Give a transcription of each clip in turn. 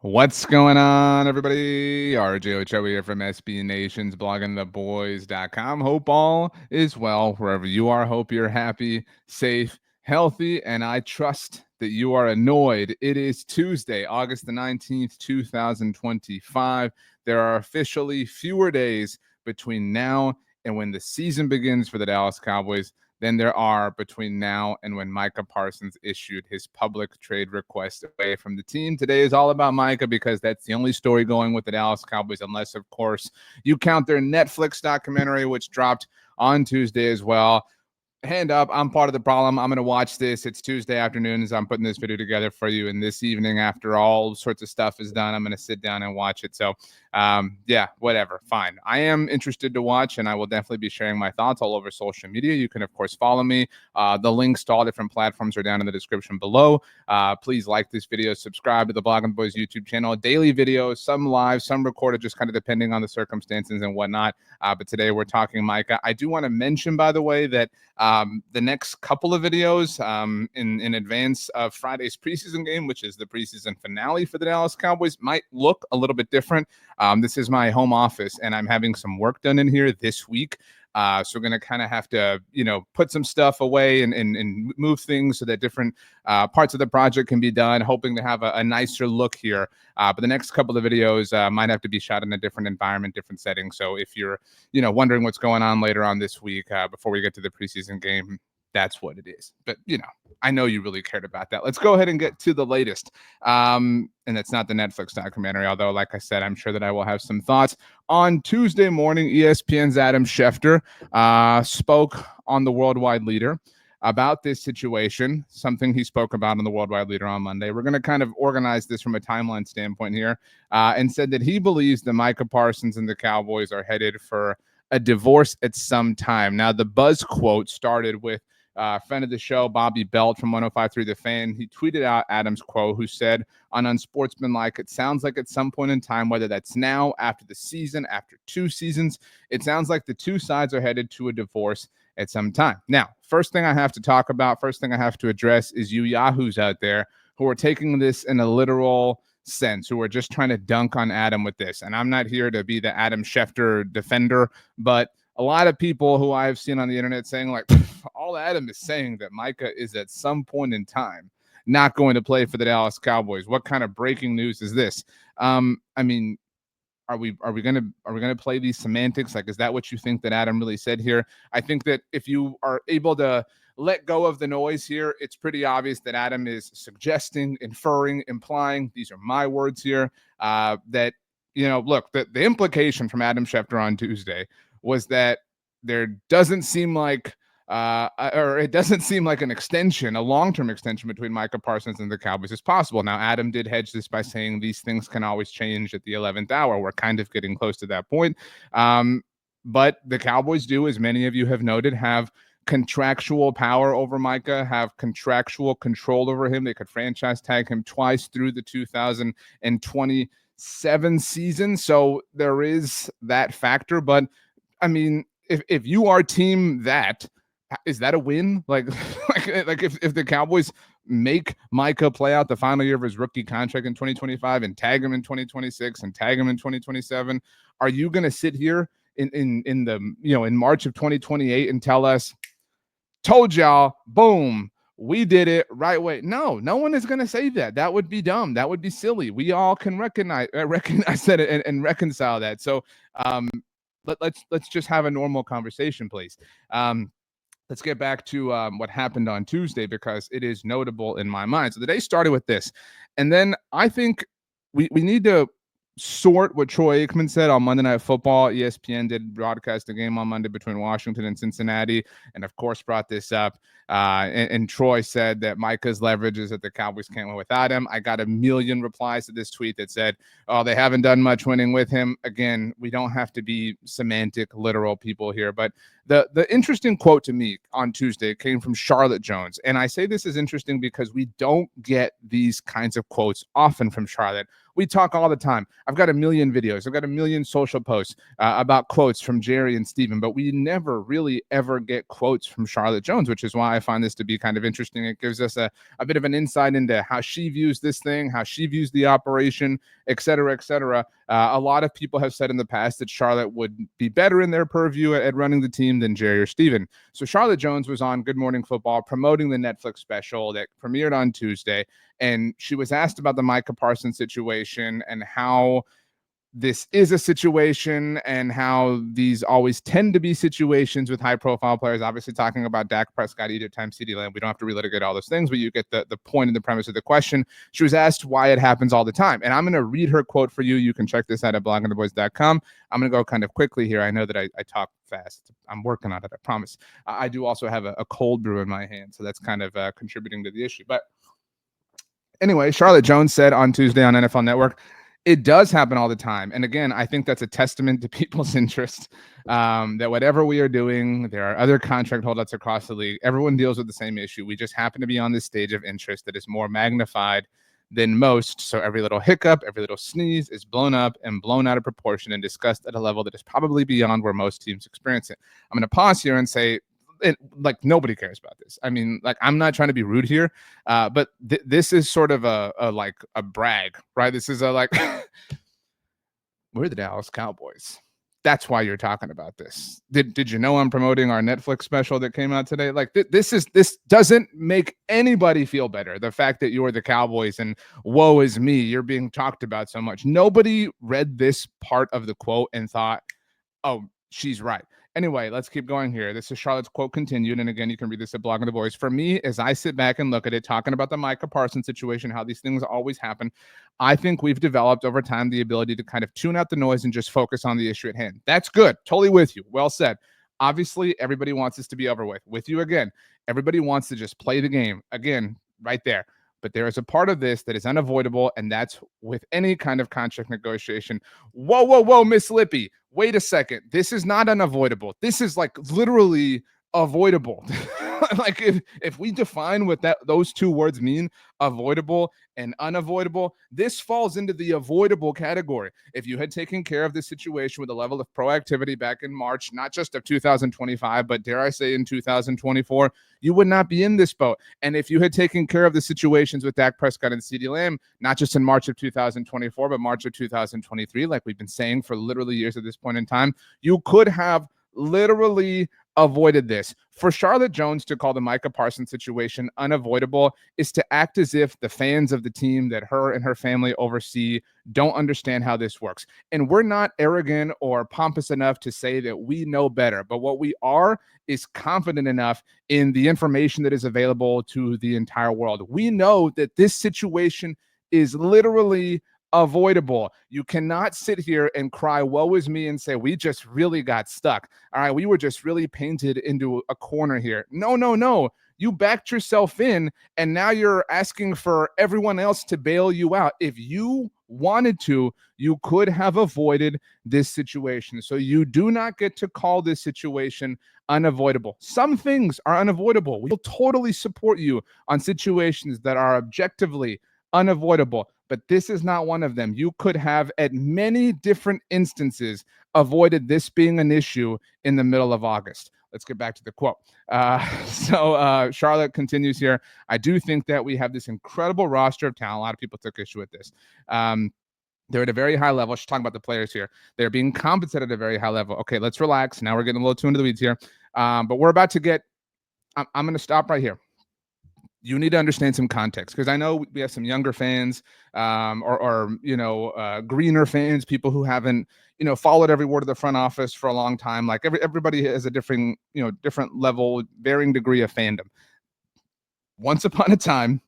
What's going on, everybody? RJ Ochoa here from SB Nation's bloggingtheboys.com. Hope all is well wherever you are. Hope you're happy, safe, healthy, and I trust that you are annoyed. It is Tuesday, August the 19th, 2025. There are officially fewer days between now and when the season begins for the Dallas Cowboys than there are between now and when Micah Parsons issued his public trade request away from the team. Today is all about Micah because that's the only story going with the Dallas Cowboys, unless, of course, you count their Netflix documentary, which dropped on Tuesday as well. Hand up, I'm part of the problem. I'm going to watch this. It's Tuesday afternoon as I'm putting this video together for you. And this evening, after all sorts of stuff is done, I'm going to sit down and watch it. So, yeah, whatever. Fine. I am interested to watch, and I will definitely be sharing my thoughts all over social media. You can, of course, follow me. The links to all different platforms are down in the description below. Please like this video, subscribe to the Blogging the Boys YouTube channel. Daily videos, some live, some recorded, just kind of depending on the circumstances and whatnot. But today we're talking Micah. I do want to mention, by the way, that the next couple of videos in advance of Friday's preseason game, which is the preseason finale for the Dallas Cowboys, might look a little bit different. This is my home office, and I'm having some work done in here this week. So we're going to kind of have to, put some stuff away and move things so that different parts of the project can be done, hoping to have a nicer look here. But the next couple of videos might have to be shot in a different environment, different setting. So if you're, wondering what's going on later on this week before we get to the preseason game, that's what it is. But, I know you really cared about that. Let's go ahead and get to the latest. And that's not the Netflix documentary, although, like I said, I'm sure that I will have some thoughts. On Tuesday morning, ESPN's Adam Schefter spoke on the Worldwide Leader about this situation, something he spoke about on the Worldwide Leader on Monday. We're going to kind of organize this from a timeline standpoint here, and said that he believes that Micah Parsons and the Cowboys are headed for a divorce at some time. Now, the buzz quote started with friend of the show, Bobby Belt from 105.3 The Fan. He tweeted out Adam's quote, who said on Unsportsmanlike, "It sounds like at some point in time, whether that's now, after the season, after 2 seasons, it sounds like the two sides are headed to a divorce at some time." Now, first thing I have to address is you yahoos out there who are taking this in a literal sense, who are just trying to dunk on Adam with this. And I'm not here to be the Adam Schefter defender, but a lot of people who I've seen on the internet saying, like, all Adam is saying that Micah is at some point in time not going to play for the Dallas Cowboys. What kind of breaking news is this? I mean, are we gonna play these semantics? Like, is that what you think that Adam really said here? I think that if you are able to let go of the noise here, it's pretty obvious that Adam is suggesting, inferring, implying, these are my words here, that, look, the implication from Adam Schefter on Tuesday was that there doesn't seem like it doesn't seem like an extension, a long-term extension between Micah Parsons and the Cowboys is possible. Now, Adam did hedge this by saying these things can always change at the 11th hour. We're kind of getting close to that point. But the Cowboys do, as many of you have noted, have contractual power over Micah, have contractual control over him. They could franchise tag him twice through the 2027 season. So there is that factor. But I mean, if you are team that, is that a win? Like if the Cowboys make Micah play out the final year of his rookie contract in 2025 and tag him in 2026 and tag him in 2027, are you going to sit here in March of 2028 and tell us, told y'all, boom, we did it right way? No one is going to say that. That would be dumb. That would be silly. We all can recognize that and reconcile that. So let's just have a normal conversation, please. Let's get back to what happened on Tuesday, because it is notable in my mind. So the day started with this. And then I think we need to sort what Troy Aikman said on Monday Night Football. ESPN did broadcast a game on Monday between Washington and Cincinnati, and of course brought this up. And Troy said that Micah's leverage is that the Cowboys can't win without him. I got a million replies to this tweet that said, "Oh, they haven't done much winning with him." Again, we don't have to be semantic, literal people here. But the interesting quote to me on Tuesday came from Charlotte Jones. And I say this is interesting because we don't get these kinds of quotes often from Charlotte. We talk all the time. I've got a million videos. I've got a million social posts about quotes from Jerry and Steven, but we never really ever get quotes from Charlotte Jones, which is why I find this to be kind of interesting. It gives us a bit of an insight into how she views this thing, how she views the operation, et cetera, et cetera. A lot of people have said in the past that Charlotte would be better in their purview at running the team than Jerry or Steven. So Charlotte Jones was on Good Morning Football promoting the Netflix special that premiered on Tuesday, and she was asked about the Micah Parsons situation and how this is a situation and how these always tend to be situations with high profile players. Obviously talking about Dak Prescott, either time CeeDee Lamb. We don't have to relitigate all those things, but you get the point and the premise of the question. She was asked why it happens all the time. And I'm going to read her quote for you. You can check this out at bloggingtheboys.com. I'm going to go kind of quickly here. I know that I talk fast. I'm working on it, I promise. I do also have a cold brew in my hand, so that's kind of contributing to the issue. But anyway, Charlotte Jones said on Tuesday on NFL Network, it does happen all the time. And again, I think that's a testament to people's interest, that whatever we are doing, there are other contract holdouts across the league. Everyone deals with the same issue. We just happen to be on this stage of interest that is more magnified than most. So every little hiccup, every little sneeze is blown up and blown out of proportion and discussed at a level that is probably beyond where most teams experience it. I'm going to pause here and say, like, nobody cares about this. I mean, like, I'm not trying to be rude here, but this is sort of a brag, right? This is a like, we're the Dallas Cowboys. That's why you're talking about this. Did you know I'm promoting our Netflix special that came out today? Like, this doesn't make anybody feel better. The fact that you're the Cowboys and woe is me, you're being talked about so much. Nobody read this part of the quote and thought, oh, she's right. Anyway, let's keep going here. This is Charlotte's quote continued. And again, you can read this at Blogging the Boys. For me, as I sit back and look at it, talking about the Micah Parsons situation, how these things always happen, I think we've developed over time the ability to kind of tune out the noise and just focus on the issue at hand. That's good. Totally with you. Well said. Obviously, everybody wants this to be over with you again. Everybody wants to just play the game. Again, right there. But there is a part of this that is unavoidable, and that's with any kind of contract negotiation. Whoa, Miss Lippy. Wait a second. This is not unavoidable. This is like literally avoidable. Like if we define what those two words mean, avoidable and unavoidable, this falls into the avoidable category. If you had taken care of this situation with a level of proactivity back in March, not just of 2025, but dare I say in 2024, you would not be in this boat. And if you had taken care of the situations with Dak Prescott and CeeDee Lamb, not just in March of 2024, but March of 2023, like we've been saying for literally years at this point in time, you could have literally avoided this. For Charlotte Jones to call the Micah Parsons situation unavoidable is to act as if the fans of the team that her and her family oversee don't understand how this works. And we're not arrogant or pompous enough to say that we know better, but what we are is confident enough in the information that is available to the entire world. We know that this situation is literally avoidable. You cannot sit here and cry, woe is me, and say, we just really got stuck. All right, we were just really painted into a corner here. No. You backed yourself in, and now you're asking for everyone else to bail you out. If you wanted to, you could have avoided this situation. So you do not get to call this situation unavoidable. Some things are unavoidable. We'll totally support you on situations that are objectively unavoidable, but this is not one of them. You could have, at many different instances, avoided this being an issue in the middle of August. Let's get back to the quote. Charlotte continues here. I do think that we have this incredible roster of talent. A lot of people took issue with this. They're at a very high level. She's talking about the players here. They're being compensated at a very high level. Okay, let's relax. Now we're getting a little too into the weeds here. But we're about to get, I'm going to stop right here. You need to understand some context, because I know we have some younger fans, or greener fans, people who haven't, followed every word of the front office for a long time. Like everybody has a different level, varying degree of fandom. Once upon a time,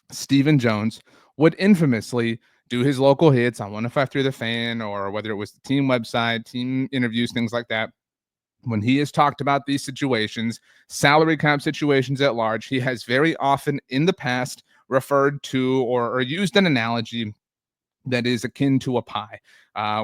Stephen Jones would infamously do his local hits on 105.3 The Fan, or whether it was the team website, team interviews, things like that. When he has talked about these situations, salary cap situations at large, he has very often in the past referred to or used an analogy that is akin to a pie.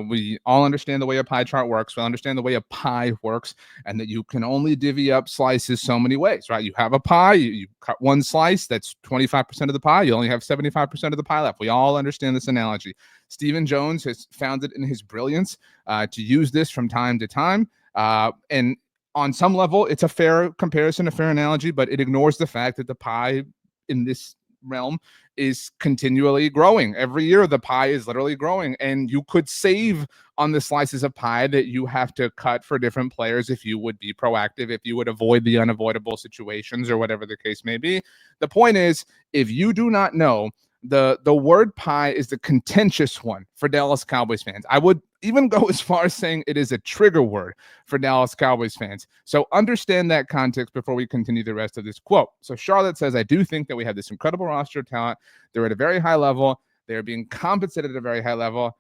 We all understand the way a pie chart works. We understand the way a pie works, and that you can only divvy up slices so many ways, right? You have a pie, you cut one slice, that's 25% of the pie. You only have 75% of the pie left. We all understand this analogy. Stephen Jones has found it in his brilliance to use this from time to time. And on some level, it's a fair comparison, a fair analogy, but it ignores the fact that the pie in this realm is continually growing. Every year, the pie is literally growing, and you could save on the slices of pie that you have to cut for different players if you would be proactive, if you would avoid the unavoidable situations or whatever the case may be. The point is, if you do not know, the word pie is the contentious one for Dallas Cowboys fans. I would even go as far as saying it is a trigger word for Dallas Cowboys fans. So understand that context before we continue the rest of this quote. So Charlotte says, I do think that we have this incredible roster of talent. They're at a very high level. They're being compensated at a very high level.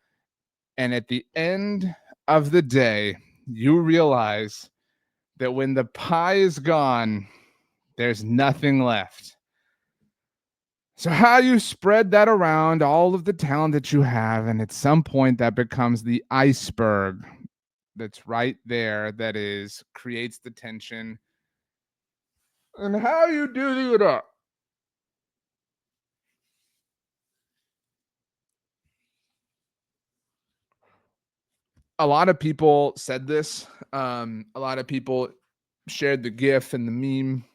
And at the end of the day, you realize that when the pie is gone, there's nothing left. So how you spread that around, all of the talent that you have, and at some point that becomes the iceberg that's right there, that is creates the tension. And how you do that? A lot of people said this. A lot of people shared the GIF and the meme.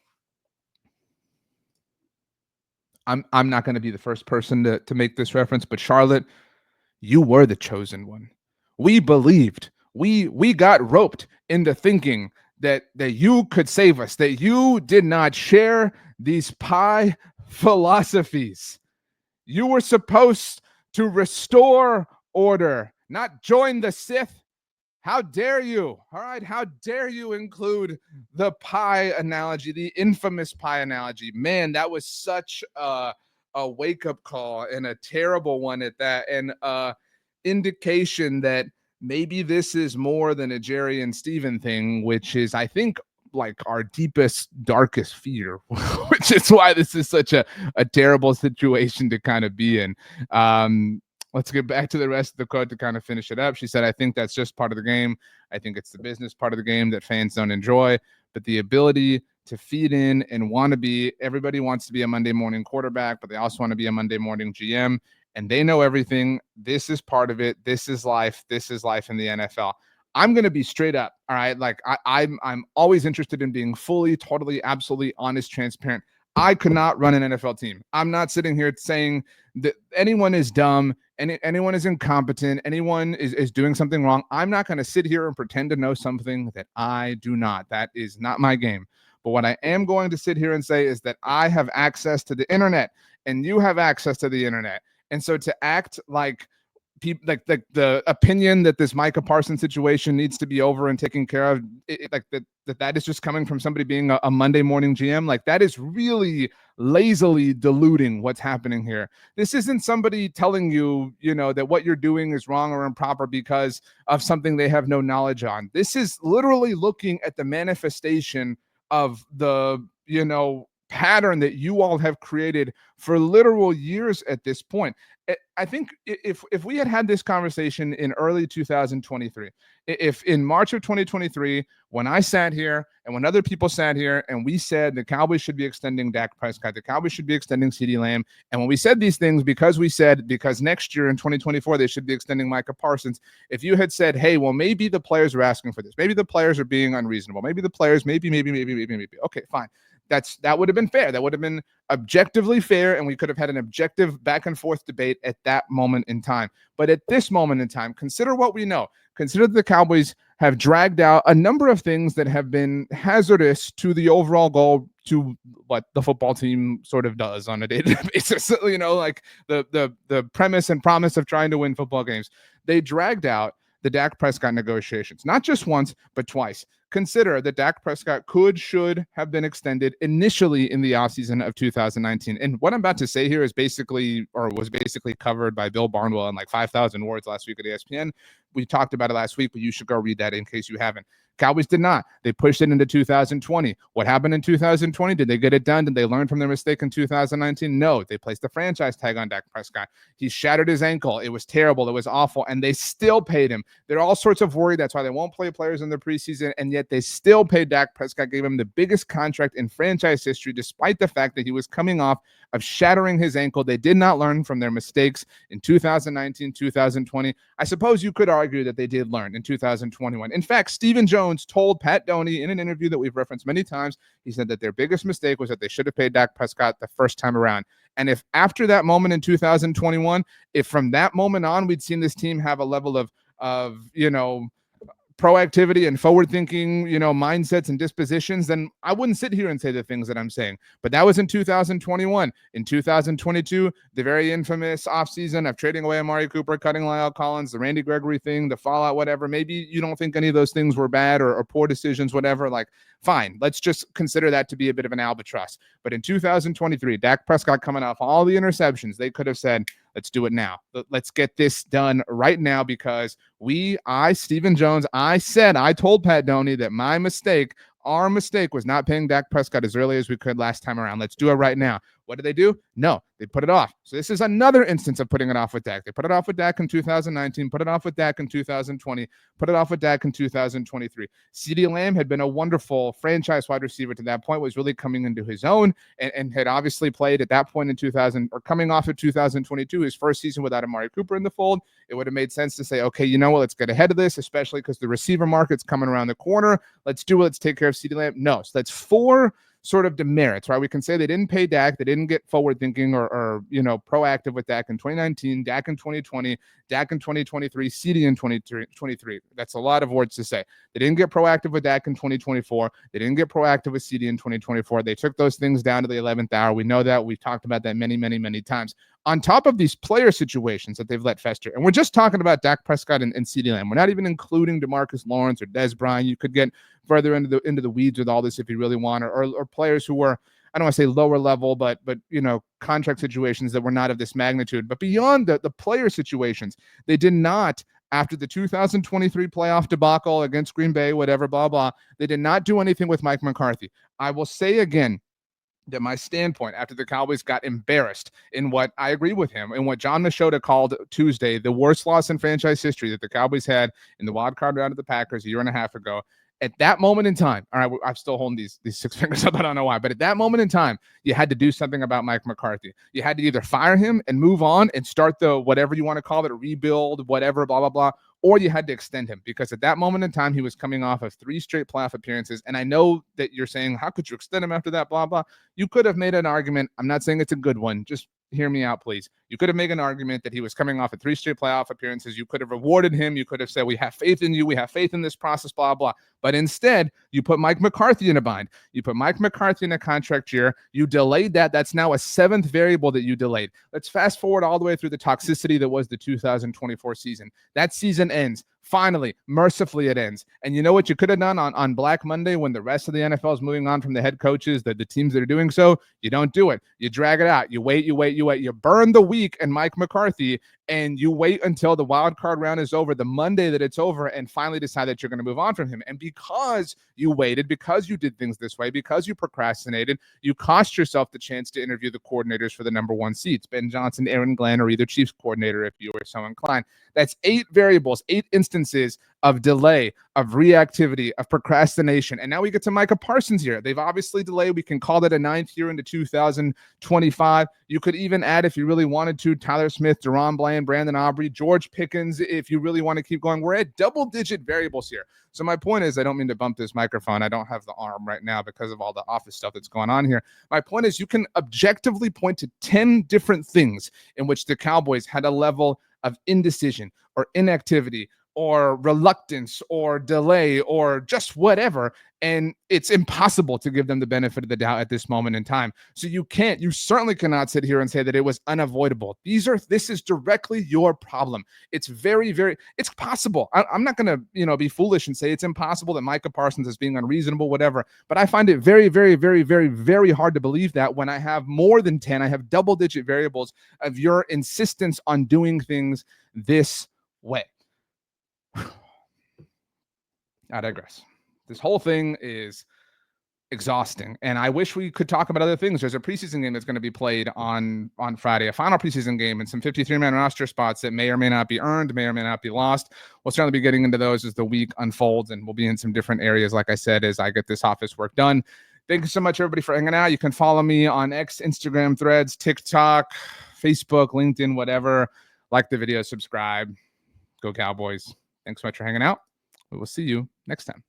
I'm not going to be the first person to make this reference, but Charlotte, you were the chosen one. We believed. We got roped into thinking that you could save us, that you did not share these pie philosophies. You were supposed to restore order, not join the Sith. How dare you? All right, how dare you include the pie analogy, the infamous pie analogy? Man, that was such a wake-up call, and a terrible one at that, and indication that maybe this is more than a Jerry and Steven thing, which is, I think, like our deepest, darkest fear, which is why this is such a terrible situation to kind of be in. Let's get back to the rest of the quote to kind of finish it up. She said, I think that's just part of the game. I think it's the business part of the game that fans don't enjoy, but the ability to feed in and want to be, everybody wants to be a Monday morning quarterback, but they also want to be a Monday morning GM, and they know everything. This is part of it. This is life. This is life in the NFL. I'm going to be straight up. All right. Like I'm always interested in being fully, totally, absolutely honest, transparent. I could not run an NFL team. I'm not sitting here saying that anyone is dumb, anyone is incompetent, anyone is doing something wrong. I'm not going to sit here and pretend to know something that I do not. That is not my game. But what I am going to sit here and say is that I have access to the internet, and you have access to the internet. And so to act like people, like the opinion that this Micah Parsons situation needs to be over and taken care of, like that is just coming from somebody being a Monday morning GM, like that is really lazily diluting what's happening here. This isn't somebody telling you, that what you're doing is wrong or improper because of something they have no knowledge on. This is literally looking at the manifestation of the, pattern that you all have created for literal years at this point. I think if we had this conversation in early 2023, if in March of 2023, when I sat here and when other people sat here and we said the Cowboys should be extending Dak Prescott, the Cowboys should be extending CeeDee Lamb, and when we said these things because next year in 2024 they should be extending Micah Parsons, if you had said, hey, well, maybe the players are asking for this, maybe the players are being unreasonable, maybe the players, maybe, okay, fine. That would have been fair. That would have been objectively fair, and we could have had an objective back and forth debate at that moment in time. But at this moment in time, consider what we know. Consider that the Cowboys have dragged out a number of things that have been hazardous to the overall goal, to what the football team sort of does on a day-to-day basis. Like the premise and promise of trying to win football games. They dragged out the Dak Prescott negotiations, not just once, but twice. consider that Dak Prescott should have been extended initially in the offseason of 2019. And what I'm about to say here is was basically covered by Bill Barnwell in like 5,000 words last week at ESPN. We talked about it last week, but you should go read that in case you haven't. Cowboys did not. They pushed it into 2020. What happened in 2020? Did they get it done? Did they learn from their mistake in 2019? No. They placed the franchise tag on Dak Prescott. He shattered his ankle. It was terrible. It was awful. And they still paid him. There are all sorts of worry. That's why they won't play players in the preseason. And yet they still paid Dak Prescott, gave him the biggest contract in franchise history, despite the fact that he was coming off of shattering his ankle. They did not learn from their mistakes in 2019, 2020. I suppose you could argue that they did learn in 2021. In fact, Stephen Jones told Pat Doney in an interview that we've referenced many times, he said that their biggest mistake was that they should have paid Dak Prescott the first time around. And if after that moment in 2021, if from that moment on we'd seen this team have a level of proactivity and forward-thinking, mindsets and dispositions, then I wouldn't sit here and say the things that I'm saying. But that was in 2021. In 2022, the very infamous offseason of trading away Amari Cooper, cutting Lyle Collins, the Randy Gregory thing, the fallout, whatever. Maybe you don't think any of those things were bad or poor decisions, whatever. Like, fine, let's just consider that to be a bit of an albatross. But in 2023, Dak Prescott coming off all the interceptions, they could have said, let's do it now. Let's get this done right now because Stephen Jones, I told Pat Doney that our mistake was not paying Dak Prescott as early as we could last time around. Let's do it right now. What did they do? No, they put it off. So this is another instance of putting it off with Dak. They put it off with Dak in 2019, put it off with Dak in 2020, put it off with Dak in 2023. CeeDee Lamb had been a wonderful franchise wide receiver to that point, was really coming into his own and had obviously played at that point in coming off of 2022, his first season without Amari Cooper in the fold. It would have made sense to say, okay, you know what, let's get ahead of this, especially because the receiver market's coming around the corner. Let's take care of CeeDee Lamb. No, so that's four sort of demerits, right? We can say they didn't pay Dak, they didn't get forward thinking or proactive with Dak in 2019, Dak in 2020, Dak in 2023, CeeDee in 2023. That's a lot of words to say. They didn't get proactive with Dak in 2024. They didn't get proactive with CeeDee in 2024. They took those things down to the 11th hour. We know that. We've talked about that many, many, many times. On top of these player situations that they've let fester, and we're just talking about Dak Prescott and CeeDee Lamb. We're not even including DeMarcus Lawrence or Des Bryant. You could get further into the weeds with all this if you really want, or players who were, I don't want to say lower level, but contract situations that were not of this magnitude. But beyond the player situations, they did not, after the 2023 playoff debacle against Green Bay, whatever, blah, blah, they did not do anything with Mike McCarthy. I will say again, that my standpoint after the Cowboys got embarrassed in what I agree with him and what John Machota called Tuesday the worst loss in franchise history that the Cowboys had in the wild card round of the Packers a year and a half ago. At that moment in time, all right, I'm still holding these six fingers up. I don't know why, but at that moment in time, you had to do something about Mike McCarthy. You had to either fire him and move on and start the whatever you want to call it, a rebuild, whatever, blah, blah, blah, or you had to extend him because at that moment in time, he was coming off of 3 straight playoff appearances. And I know that you're saying, how could you extend him after that, blah, blah. You could have made an argument. I'm not saying it's a good one. Just hear me out, please. You could have made an argument that he was coming off of 3 straight playoff appearances. You could have rewarded him. You could have said, we have faith in you. We have faith in this process, blah, blah. But instead, you put Mike McCarthy in a bind. You put Mike McCarthy in a contract year. You delayed that. That's now a 7th variable that you delayed. Let's fast forward all the way through the toxicity that was the 2024 season. That season ends. Finally, mercifully, it ends. And you know what you could have done on Black Monday when the rest of the NFL is moving on from the head coaches, the teams that are doing so? You don't do it. You drag it out. You wait. You burn the week and Mike McCarthy, and you wait until the wild card round is over, the Monday that it's over, and finally decide that you're going to move on from him. And because you waited, because you did things this way, because you procrastinated, you cost yourself the chance to interview the coordinators for the number 1 seats, Ben Johnson, Aaron Glenn, or either Chiefs coordinator if you were so inclined. That's 8 variables, 8 instances of delay, of reactivity, of procrastination. And now we get to Micah Parsons here. They've obviously delayed. We can call that a 9th year into 2025. You could even add, if you really wanted to, Tyler Smith, Deron Bland, Brandon Aubrey, George Pickens, if you really want to keep going. We're at double-digit variables here. So my point is, I don't mean to bump this microphone. I don't have the arm right now because of all the office stuff that's going on here. My point is, you can objectively point to 10 different things in which the Cowboys had a level of indecision or inactivity or reluctance or delay or just whatever. And it's impossible to give them the benefit of the doubt at this moment in time. So you certainly cannot sit here and say that it was unavoidable. This is directly your problem. It's it's possible. I'm not going to, be foolish and say it's impossible that Micah Parsons is being unreasonable, whatever. But I find it very, very, very, very, very hard to believe that when I have more than 10, I have double-digit variables of your insistence on doing things this way. I digress. This whole thing is exhausting, and I wish we could talk about other things. There's a preseason game that's going to be played on Friday, a final preseason game, and some 53-man roster spots that may or may not be earned, may or may not be lost. We'll certainly be getting into those as the week unfolds, and we'll be in some different areas, like I said, as I get this office work done. Thank you so much, everybody, for hanging out. You can follow me on X, Instagram, Threads, TikTok, Facebook, LinkedIn, whatever. Like the video, subscribe. Go Cowboys. Thanks so much for hanging out. We will see you next time.